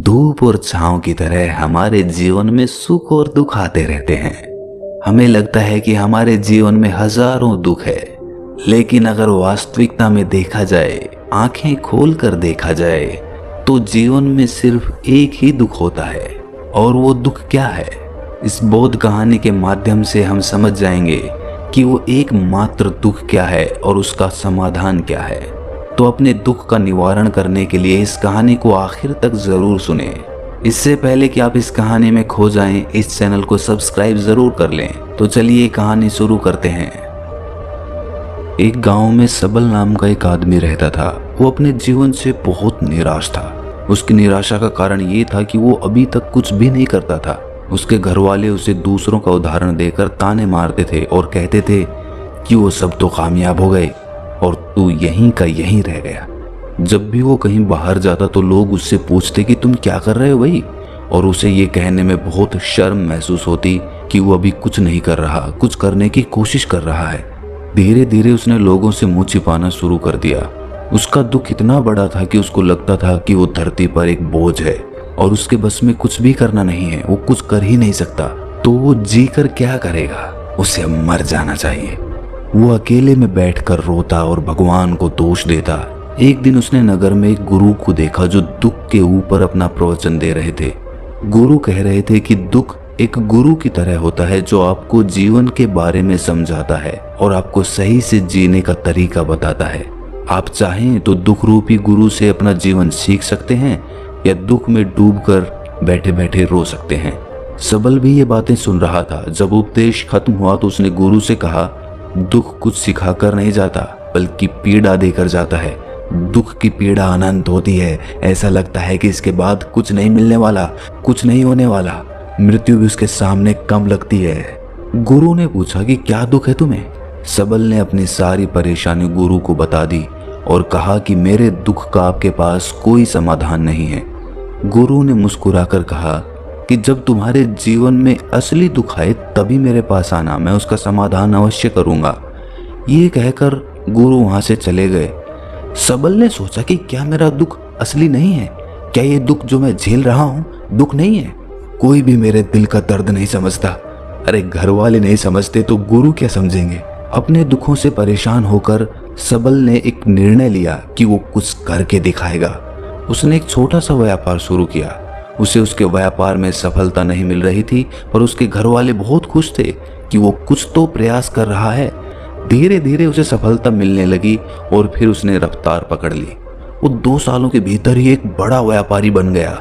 धूप और छांव की तरह हमारे जीवन में सुख और दुख आते रहते हैं। हमें लगता है कि हमारे जीवन में हजारों दुख है, लेकिन अगर वास्तविकता में देखा जाए, आंखें खोलकर देखा जाए, तो जीवन में सिर्फ एक ही दुख होता है। और वो दुख क्या है? इस बोध कहानी के माध्यम से हम समझ जाएंगे कि वो एकमात्र दुख क्या है और उसका समाधान क्या है। तो अपने दुख का निवारण करने के लिए इस कहानी को आखिर तक जरूर सुने। इससे पहले कि आप इस कहानी में खो जाएं, इस चैनल को सब्सक्राइब जरूर कर लें। तो चलिए कहानी शुरू करते हैं। एक गांव में सबल नाम का एक आदमी रहता था। वो अपने जीवन से बहुत निराश था। उसकी निराशा का कारण ये था कि वो अभी तक कुछ भी नहीं करता था। उसके घर वाले उसे दूसरों का उदाहरण देकर ताने मारते थे और कहते थे कि वो सब तो कामयाब हो गए और तू यहीं का यहीं रह गया। जब भी वो कहीं बाहर जाता तो लोग उससे पूछते कि तुम क्या कर रहे हो भाई, और उसे ये कहने में बहुत शर्म महसूस होती कि वो अभी कुछ नहीं कर रहा, कुछ करने की कोशिश कर रहा है। धीरे धीरे उसने लोगों से मुंह छिपाना शुरू कर दिया। उसका दुख इतना बड़ा था कि उसको लगता था कि वो धरती पर एक बोझ है और उसके बस में कुछ भी करना नहीं है, वो कुछ कर ही नहीं सकता। तो वो जी कर क्या करेगा? उसे अब मर जाना चाहिए। वो अकेले में बैठकर रोता और भगवान को दोष देता। एक दिन उसने नगर में एक गुरु को देखा जो दुख के ऊपर अपना प्रवचन दे रहे थे। गुरु कह रहे थे कि दुख एक गुरु की तरह होता है जो आपको जीवन के बारे में समझाता है और आपको सही से जीने का तरीका बताता है। आप चाहें तो दुख रूपी गुरु से अपना जीवन सीख सकते हैं या दुख में डूबकर बैठे बैठे रो सकते हैं। सबल भी ये बातें सुन रहा था। जब उपदेश खत्म हुआ तो उसने गुरु से कहा, दुख कुछ सिखाकर नहीं जाता बल्कि पीड़ा देकर जाता है। दुख की पीड़ा अनंत होती है। ऐसा लगता है कि इसके बाद कुछ नहीं मिलने वाला, कुछ नहीं होने वाला। मृत्यु भी उसके सामने कम लगती है। गुरु ने पूछा कि क्या दुख है तुम्हें? सबल ने अपनी सारी परेशानी गुरु को बता दी और कहा कि मेरे दुख का आपके पास कोई समाधान नहीं है। गुरु ने मुस्कुराकर कहा कि जब तुम्हारे जीवन में असली दुख आए तभी मेरे पास आना, मैं उसका समाधान अवश्य करूंगा। ये कहकर गुरु वहां से चले गए। सबल ने सोचा कि क्या मेरा दुख असली नहीं है? क्या ये दुख जो मैं झेल रहा हूं दुख नहीं है? कोई भी मेरे दिल का दर्द नहीं समझता। अरे घर वाले नहीं समझते तो गुरु क्या समझेंगे? अपने दुखों से परेशान होकर सबल ने एक निर्णय लिया कि वो कुछ करके दिखाएगा। उसने एक छोटा सा व्यापार शुरू किया। उसे उसके व्यापार में सफलता नहीं मिल रही थी, पर उसके घर वाले बहुत खुश थे कि वो कुछ तो प्रयास कर रहा है। धीरे धीरे उसे सफलता मिलने लगी और फिर उसने रफ्तार पकड़ ली। वो 2 सालों के भीतर ही एक बड़ा व्यापारी बन गया।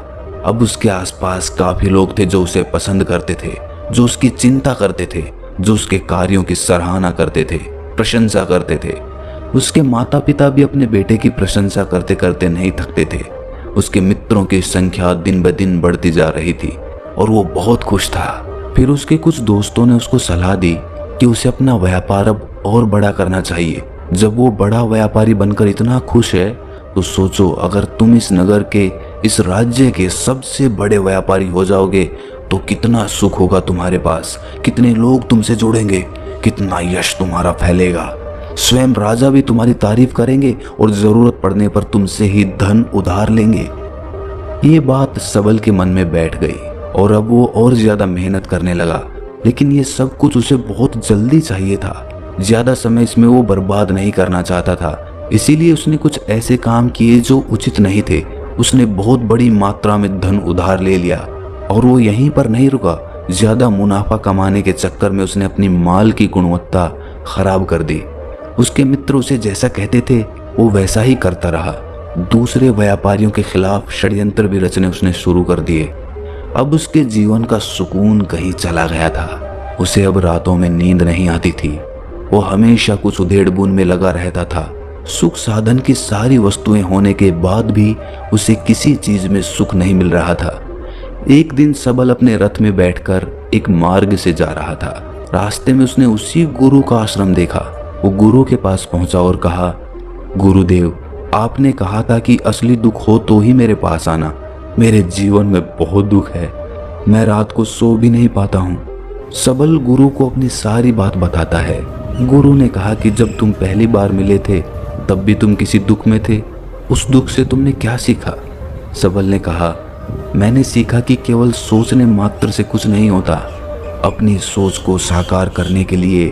अब उसके आसपास काफी लोग थे जो उसे पसंद करते थे, जो उसकी चिंता करते थे, जो उसके कार्यों की सराहना करते थे, प्रशंसा करते थे। उसके माता पिता भी अपने बेटे की प्रशंसा करते करते नहीं थकते थे। उसके मित्रों की संख्या दिन ब दिन बढ़ती जा रही थी और वो बहुत खुश था। फिर उसके कुछ दोस्तों ने उसको सलाह दी कि उसे अपना व्यापार अब और बड़ा करना चाहिए। जब वो बड़ा व्यापारी बनकर इतना खुश है तो सोचो, अगर तुम इस नगर के, इस राज्य के सबसे बड़े व्यापारी हो जाओगे तो कितना सुख होगा तुम्हारे पास, कितने लोग तुमसे जुड़ेंगे, कितना यश तुम्हारा फैलेगा। स्वयं राजा भी तुम्हारी तारीफ करेंगे और जरूरत पड़ने पर तुमसे ही धन उधार लेंगे। ये बात सबल के मन में बैठ गई और अब वो और ज्यादा मेहनत करने लगा। लेकिन ये सब कुछ उसे बहुत जल्दी चाहिए था। ज्यादा समय इसमें वो बर्बाद नहीं करना चाहता था। इसीलिए उसने कुछ ऐसे काम किए जो उचित नहीं थे। उसने बहुत बड़ी मात्रा में धन उधार ले लिया और वो यहीं पर नहीं रुका। ज्यादा मुनाफा कमाने के चक्कर में उसने अपनी माल की गुणवत्ता खराब कर दी। उसके मित्र उसे जैसा कहते थे वो वैसा ही करता रहा। दूसरे व्यापारियों के खिलाफ षड्यंत्र भी रचने उसने शुरू कर दिए। अब उसके जीवन का सुकून कहीं चला गया था। उसे अब रातों में नींद नहीं आती थी। वो हमेशा कुछ उधेड़-बुन में लगा रहता था। सुख साधन की सारी वस्तुएं होने के बाद भी उसे किसी चीज में सुख नहीं मिल रहा था। एक दिन सबल अपने रथ में बैठकर एक मार्ग से जा रहा था। रास्ते में उसने उसी गुरु का आश्रम देखा। वो गुरु के पास पहुंचा और कहा, गुरुदेव, आपने कहा था कि असली दुख हो तो ही मेरे पास आना। मेरे जीवन में बहुत दुख है, मैं रात को सो भी नहीं पाता हूँ। सबल गुरु को अपनी सारी बात बताता है। गुरु ने कहा कि जब तुम पहली बार मिले थे तब भी तुम किसी दुख में थे। उस दुख से तुमने क्या सीखा? सबल ने कहा, मैंने सीखा कि केवल सोचने मात्र से कुछ नहीं होता, अपनी सोच को साकार करने के लिए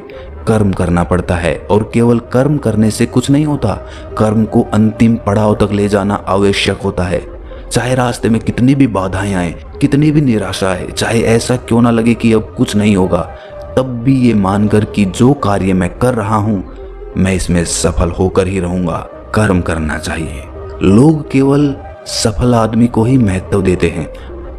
कर्म करना पड़ता है, और केवल कर्म करने से कुछ नहीं होता, कर्म को अंतिम पड़ाव तक ले जाना आवश्यक होता है। चाहे रास्ते में कितनी भी बाधाएं आए, कितनी भी निराशा आए, चाहे ऐसा क्यों ना लगे कि अब कुछ नहीं होगा, तब भी ये मानकर कि जो कार्य मैं कर रहा हूं मैं इसमें सफल होकर ही रहूंगा, कर्म करना चाहिए। लोग केवल सफल आदमी को ही महत्व देते हैं,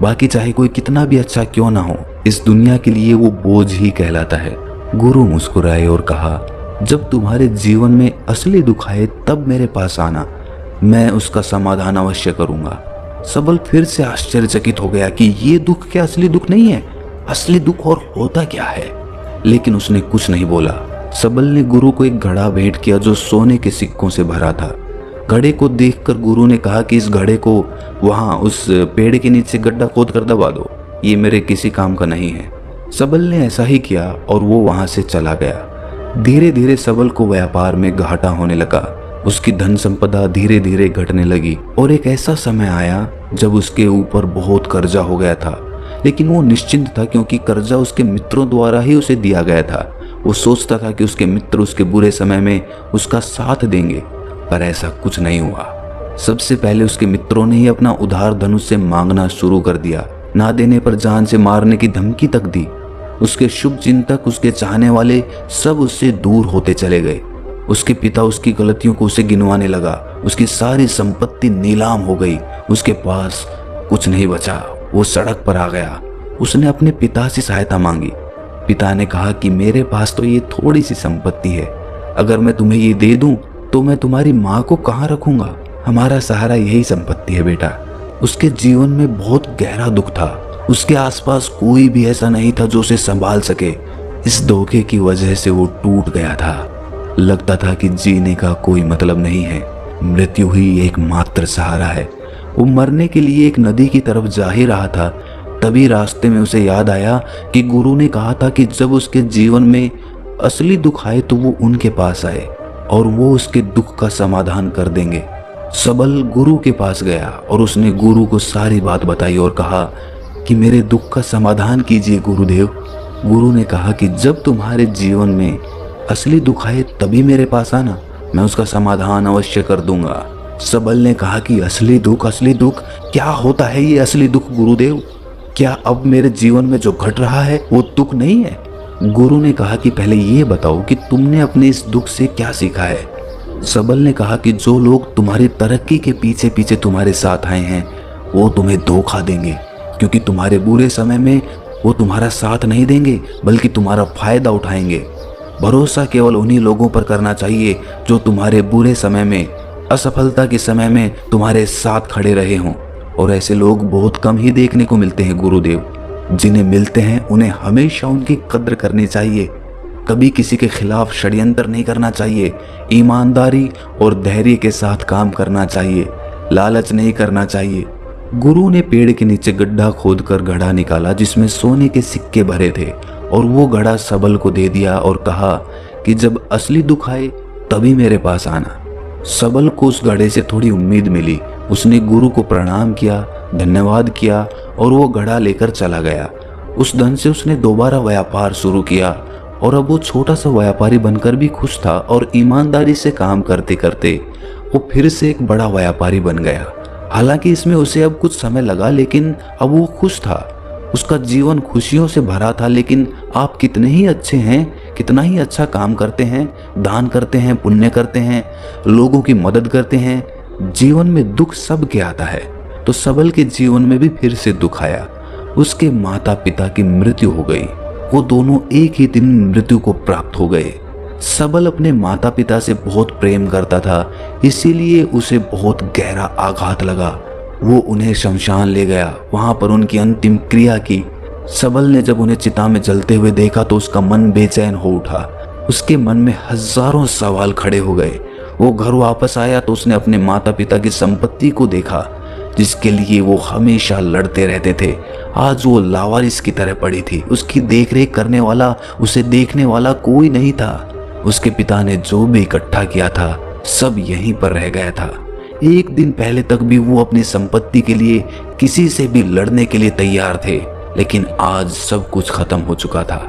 बाकी चाहे कोई कितना भी अच्छा क्यों ना हो, इस दुनिया के लिए वो बोझ ही कहलाता है। गुरु मुस्कुराए और कहा, जब तुम्हारे जीवन में असली दुख आए तब मेरे पास आना, मैं उसका समाधान अवश्य करूंगा। सबल फिर से आश्चर्यचकित हो गया कि ये दुख क्या असली दुख नहीं है? असली दुख और होता क्या है? लेकिन उसने कुछ नहीं बोला। सबल ने गुरु को एक घड़ा भेंट किया जो सोने के सिक्कों से भरा था। घड़े को देखकर गुरु ने कहा कि इस घड़े को वहां उस पेड़ के नीचे गड्ढा खोद कर दबा दो, ये मेरे किसी काम का नहीं है। सबल ने ऐसा ही किया और वो वहां से चला गया। धीरे धीरे सबल को व्यापार में घाटा होने लगा, उसकी धन संपदा धीरे धीरे घटने लगी और एक ऐसा समय आया जब उसके ऊपर बहुत कर्जा हो गया था। लेकिन वो निश्चिंत था क्योंकि कर्जा उसके मित्रों द्वारा ही उसे दिया गया था। वो सोचता था कि उसके मित्र उसके बुरे समय में उसका साथ देंगे, पर ऐसा कुछ नहीं हुआ। सबसे पहले उसके मित्रों ने ही अपना उधार धन उससे मांगना शुरू कर दिया, ना देने पर जान से मारने की धमकी तक दी। उसके शुभ चिंतक, उसके चाहने वाले सब उससे दूर होते चले गए। उसके पिता उसकी गलतियों को उसे गिनवाने लगा। उसकी सारी संपत्ति नीलाम हो गई, उसके पास कुछ नहीं बचा। वो सड़क पर आ गया। उसने अपने पिता से सहायता मांगी। पिता ने कहा कि मेरे पास तो ये थोड़ी सी संपत्ति है, अगर मैं तुम्हें ये दे दूं तो मैं तुम्हारी माँ को कहाँ रखूंगा? हमारा सहारा यही संपत्ति है बेटा। उसके जीवन में बहुत गहरा दुख था। उसके आसपास कोई भी ऐसा नहीं था जो उसे संभाल सके। इस धोखे की वजह से वो टूट गया था। लगता था कि जीने का कोई मतलब नहीं है, मृत्यु ही एकमात्र सहारा है। वो मरने के लिए एक नदी की तरफ जा ही रहा था, तभी रास्ते में उसे याद आया कि गुरु ने कहा था कि जब उसके जीवन में असली दुख आए तो वो उनके पास आए और वो उसके दुख का समाधान कर देंगे। सबल गुरु के पास गया और उसने गुरु को सारी बात बताई और कहा कि मेरे दुख का समाधान कीजिए गुरुदेव। गुरु ने कहा कि जब तुम्हारे जीवन में असली दुख आए तभी मेरे पास आना, मैं उसका समाधान अवश्य कर दूंगा। सबल ने कहा कि असली दुख क्या होता है ये असली दुख गुरुदेव? क्या अब मेरे जीवन में जो घट रहा है वो दुख नहीं है? गुरु ने कहा कि पहले ये बताओ कि तुमने अपने इस दुख से क्या सीखा है। सबल ने कहा कि जो लोग तुम्हारी तरक्की के पीछे पीछे तुम्हारे साथ आए हैं वो तुम्हें धोखा देंगे, क्योंकि तुम्हारे बुरे समय में वो तुम्हारा साथ नहीं देंगे बल्कि तुम्हारा फायदा उठाएंगे। भरोसा केवल उन्हीं लोगों पर करना चाहिए जो तुम्हारे बुरे समय में, असफलता के समय में तुम्हारे साथ खड़े रहे हों, और ऐसे लोग बहुत कम ही देखने को मिलते हैं गुरुदेव। जिन्हें मिलते हैं उन्हें हमेशा उनकी कद्र करनी चाहिए। कभी किसी के खिलाफ षड्यंत्र नहीं करना चाहिए। ईमानदारी और धैर्य के साथ काम करना चाहिए, लालच नहीं करना चाहिए। गुरु ने पेड़ के नीचे गड्ढा खोदकर घड़ा निकाला जिसमें सोने के सिक्के भरे थे, और वो घड़ा सबल को दे दिया और कहा कि जब असली दुख आए तभी मेरे पास आना। सबल को उस घड़े से थोड़ी उम्मीद मिली। उसने गुरु को प्रणाम किया, धन्यवाद किया और वो घड़ा लेकर चला गया। उस धन से उसने दोबारा व्यापार शुरू किया और अब वो छोटा सा व्यापारी बनकर भी खुश था, और ईमानदारी से काम करते करते वो फिर से एक बड़ा व्यापारी बन गया। हालांकि इसमें उसे अब कुछ समय लगा, लेकिन अब वो खुश था। उसका जीवन खुशियों से भरा था। लेकिन आप कितने ही अच्छे हैं, कितना ही अच्छा काम करते हैं, दान करते हैं, पुण्य करते हैं, लोगों की मदद करते हैं, जीवन में दुख सबके आता है। तो सबल के जीवन में भी फिर से दुख आया। उसके माता पिता की मृत्यु हो गई। वो दोनों एक ही दिन मृत्यु को प्राप्त हो गए। सबल अपने माता पिता से बहुत प्रेम करता था, इसीलिए उसे बहुत गहरा आघात लगा। वो उन्हें शमशान ले गया, वहां पर उनकी अंतिम क्रिया की। सबल ने जब उन्हें चिता में जलते हुए देखा तो उसका मन बेचैन हो उठा। उसके मन में हजारों सवाल खड़े हो गए। वो घर वापस आया तो उसने अपने माता पिता की संपत्ति को देखा जिसके लिए वो हमेशा लड़ते रहते थे। आज वो लावारिस की तरह पड़ी थी। उसकी देखरेख करने वाला, उसे देखने वाला कोई नहीं था। उसके पिता ने जो भी इकट्ठा किया था सब यहीं पर रह गया था। एक दिन पहले तक भी वो अपनी संपत्ति के लिए किसी से भी लड़ने के लिए तैयार थे, लेकिन आज सब कुछ खत्म हो चुका था।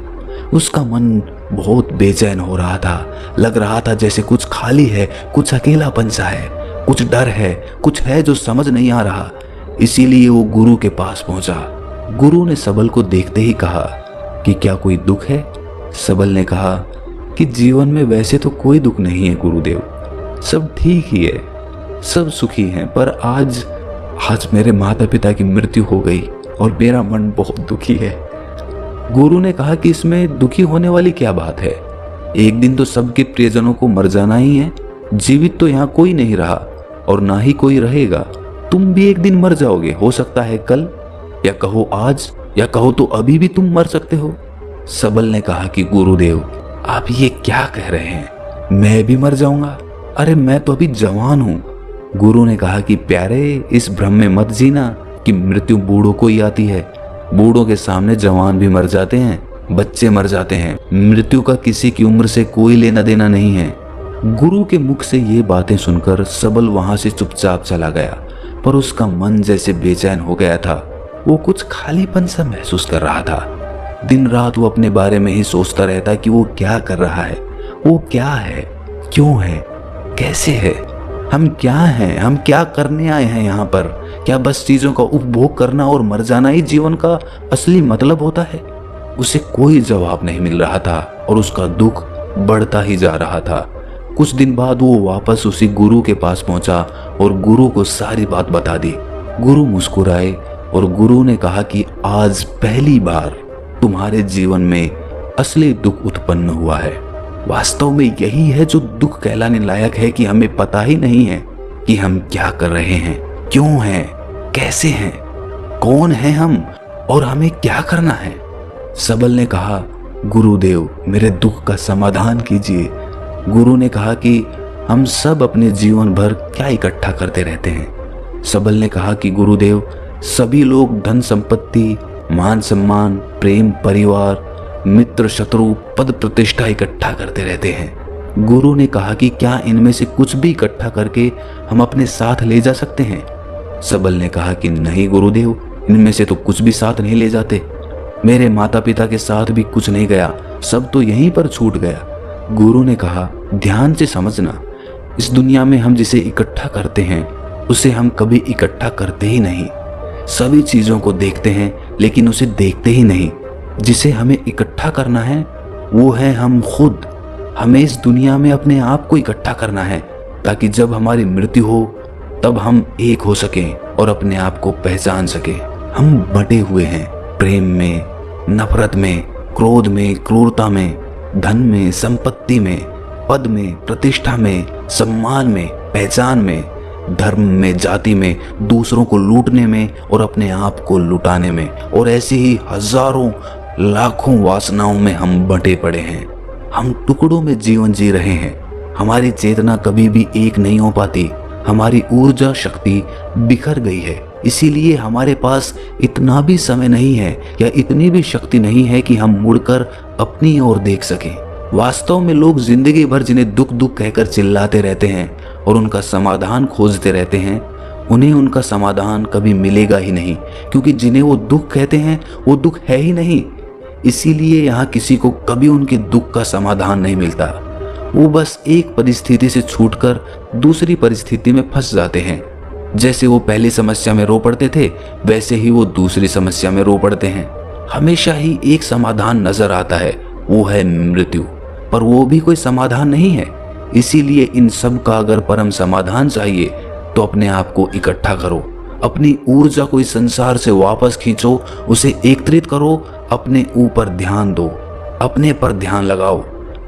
उसका मन बहुत बेचैन हो रहा था। लग रहा था जैसे कुछ खाली है, कुछ अकेलापन सा है, कुछ डर है, कुछ है जो समझ नहीं आ रहा। इसीलिए वो गुरु के पास पहुंचा। गुरु ने सबल को देखते ही कहा कि क्या कोई दुख है? सबल ने कहा कि जीवन में वैसे तो कोई दुख नहीं है गुरुदेव, सब ठीक ही है, सब सुखी हैं, पर आज मेरे माता पिता की मृत्यु हो गई और मेरा मन बहुत दुखी है। गुरु ने कहा कि इसमें दुखी होने वाली क्या बात है? एक दिन तो सबके प्रियजनों को मर जाना ही है। जीवित तो यहाँ कोई नहीं रहा और ना ही कोई रहेगा। तुम भी एक दिन मर जाओगे, हो सकता है कल, या कहो आज, या कहो तो अभी भी तुम मर सकते हो। सबल ने कहा कि गुरुदेव आप ये क्या कह रहे हैं, मैं भी मर जाऊंगा? अरे मैं तो अभी जवान हूं। गुरु ने कहा कि प्यारे, इस भ्रम में मत जीना कि मृत्यु बूढ़ों को ही आती है। बूढ़ों के सामने जवान भी मर जाते हैं, बच्चे मर जाते हैं। मृत्यु का किसी की उम्र से कोई लेना देना नहीं है। गुरु के मुख से ये बातें सुनकर सबल वहां से चुपचाप चला गया, पर उसका मन जैसे बेचैन हो गया था। वो कुछ खालीपन सा महसूस कर रहा था। दिन रात वो अपने बारे में ही सोचता रहता कि वो क्या कर रहा है, वो क्या है, क्यों है, कैसे है, हम क्या हैं, हम क्या करने आए हैं यहाँ पर? क्या बस चीजों का उपभोग करना और मर जाना ही जीवन का असली मतलब होता है? उसे कोई जवाब नहीं मिल रहा था और उसका दुख बढ़ता ही जा रहा था। कुछ दिन बाद वो वापस उसी गुरु के पास पहुंचा और गुरु को सारी बात बता दी। गुरु मुस्कुराए और गुरु ने कहा कि आज पहली बार तुम्हारे जीवन में असली दुख उत्पन्न हुआ है। वास्तव में यही है जो दुख कहलाने लायक है कि हमें पता ही नहीं है कि हम क्या कर रहे हैं, क्यों हैं, कैसे हैं, कौन हैं हम और हमें क्या करना है। सबल ने कहा गुरुदेव मेरे दुख का समाधान कीजिए। गुरु ने कहा कि हम सब अपने जीवन भर क्या इकट्ठा करते रहते हैं। सबल ने कहा कि गुरुदेव सभी लोग धन संपत्ति, मान सम्मान, प्रेम, परिवार, मित्र, शत्रु, पद प्रतिष्ठा इकट्ठा करते रहते हैं। गुरु ने कहा कि क्या इनमें से कुछ भी इकट्ठा करके हम अपने साथ ले जा सकते हैं? सबल ने कहा कि नहीं गुरुदेव, इनमें से तो कुछ भी साथ नहीं ले जाते। मेरे माता पिता के साथ भी कुछ नहीं गया, सब तो यहीं पर छूट गया। गुरु ने कहा ध्यान से समझना, इस दुनिया में हम जिसे इकट्ठा करते हैं उसे हम कभी इकट्ठा करते ही नहीं। सभी चीजों को देखते हैं लेकिन उसे देखते ही नहीं। जिसे हमें इकट्ठा करना है वो है हम खुद। हमें इस दुनिया में अपने आप को इकट्ठा करना है ताकि जब हमारी मृत्यु हो तब हम एक हो सकें और अपने आप को पहचान सकें। हम बटे हुए हैं प्रेम में, नफरत में, क्रोध में, क्रूरता में, धन में, संपत्ति में, पद में, प्रतिष्ठा में, सम्मान में, पहचान में, धर्म में, जाति में, दूसरों को लूटने में और अपने आप को लुटाने में, और ऐसे ही हजारों लाखों वासनाओं में हम बटे पड़े हैं। हम टुकड़ों में जीवन जी रहे हैं। हमारी चेतना कभी भी एक नहीं हो पाती। हमारी ऊर्जा शक्ति बिखर गई है। इसीलिए हमारे पास इतना भी समय नहीं है या इतनी भी शक्ति नहीं है कि हम मुड़कर अपनी ओर देख सकें। वास्तव में लोग जिंदगी भर जिन्हें दुख दुख कहकर चिल्लाते रहते हैं और उनका समाधान खोजते रहते हैं, उन्हें उनका समाधान कभी मिलेगा ही नहीं, क्योंकि जिन्हें वो दुख कहते हैं वो दुख है ही नहीं। इसीलिए यहाँ किसी को कभी उनके दुख का समाधान नहीं मिलता। वो बस एक परिस्थिति से छूटकर दूसरी परिस्थिति में फंस जाते हैं। जैसे वो पहली समस्या में रो पड़ते थे वैसे ही वो दूसरी समस्या में रो पड़ते हैं। हमेशा ही एक समाधान नजर आता है, वो है मृत्यु, पर वो भी कोई समाधान नहीं है। इसीलिए इन सब का अगर परम समाधान चाहिए तो अपने आप को इकट्ठा करो, अपनी ऊर्जा को इस संसार से वापस खींचो, उसे एकत्रित करो, अपने ऊपर ध्यान दो, अपने पर ध्यान लगाओ।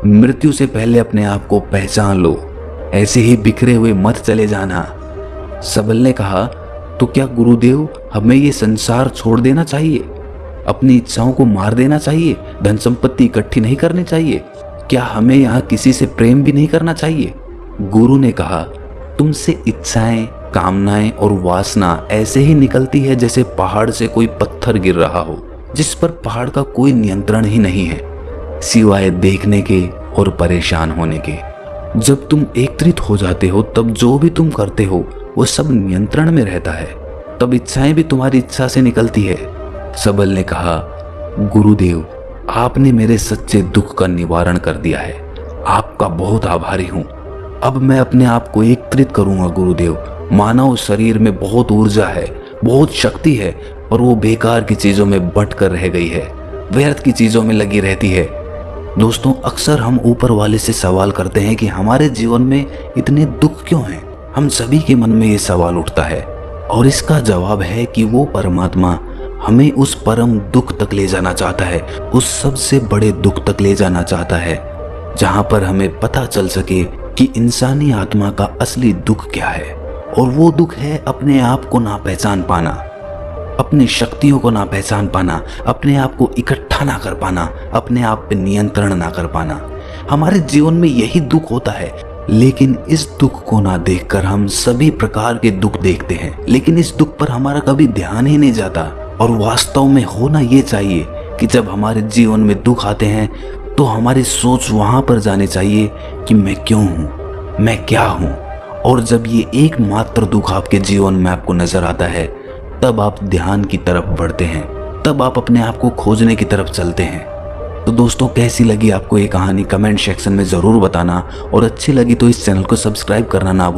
मृत्यु से पहले अपने आप को पहचान लो, ऐसे ही बिखरे हुए मत चले जाना। सबल ने कहा तो क्या गुरुदेव हमें ये संसार छोड़ देना चाहिए, अपनी इच्छाओं को मार देना चाहिए, धन संपत्ति इकट्ठी नहीं करनी चाहिए? क्या हमें यहाँ किसी से प्रेम भी नहीं करना चाहिए? गुरु ने कहा तुमसे इच्छाएं, कामनाएं और वासना ऐसे ही निकलती है जैसे पहाड़ से कोई पत्थर गिर रहा हो, जिस पर पहाड़ का कोई नियंत्रण ही नहीं है सिवाय देखने के और परेशान होने के। जब तुम एकत्रित हो जाते हो तब जो भी तुम करते हो वो सब नियंत्रण में रहता है, तब इच्छाएं भी तुम्हारी इच्छा से निकलती है। सबल ने कहा, गुरुदेव, आपने मेरे सच्चे दुख का निवारण कर दिया है, आपका बहुत आभारी हूं। अब मैं अपने आप को एकत्रित करूंगा गुरुदेव। मानव शरीर में बहुत ऊर्जा है, बहुत शक्ति है, पर वो बेकार की चीजों में बंट कर रह गई है, व्यर्थ की चीजों में लगी रहती है। दोस्तों, अक्सर हम ऊपर वाले से सवाल करते हैं कि हमारे जीवन में इतने दुख क्यों हैं। हम सभी के मन में ये सवाल उठता है और इसका जवाब है कि वो परमात्मा हमें उस परम दुख तक ले जाना चाहता है, उस सबसे बड़े दुख तक ले जाना चाहता है, जहां पर हमें पता चल सके कि इंसानी आत्मा का असली दुख क्या है। और वो दुख है अपने आप को ना पहचान पाना, अपनी शक्तियों को ना पहचान पाना, अपने आप को इकट्ठा ना कर पाना, अपने आप पे नियंत्रण ना कर पाना। हमारे जीवन में यही दुख होता है, लेकिन इस दुख को ना देखकर हम सभी प्रकार के दुख देखते हैं, लेकिन इस दुख पर हमारा कभी ध्यान ही नहीं जाता। और वास्तव में होना ये चाहिए कि जब हमारे जीवन में दुख आते हैं तो हमारी सोच वहां पर जानी चाहिए कि मैं क्यों हूं, मैं क्या हूं। और जब ये एकमात्र दुख आपके जीवन में आपको नजर आता है, तब आप ध्यान की तरफ बढ़ते हैं, तब आप अपने आप को खोजने की तरफ चलते हैं। तो दोस्तों, कैसी लगी आपको ये कहानी कमेंट सेक्शन में ज़रूर बताना, और अच्छी लगी तो इस चैनल को सब्सक्राइब करना ना भूलें।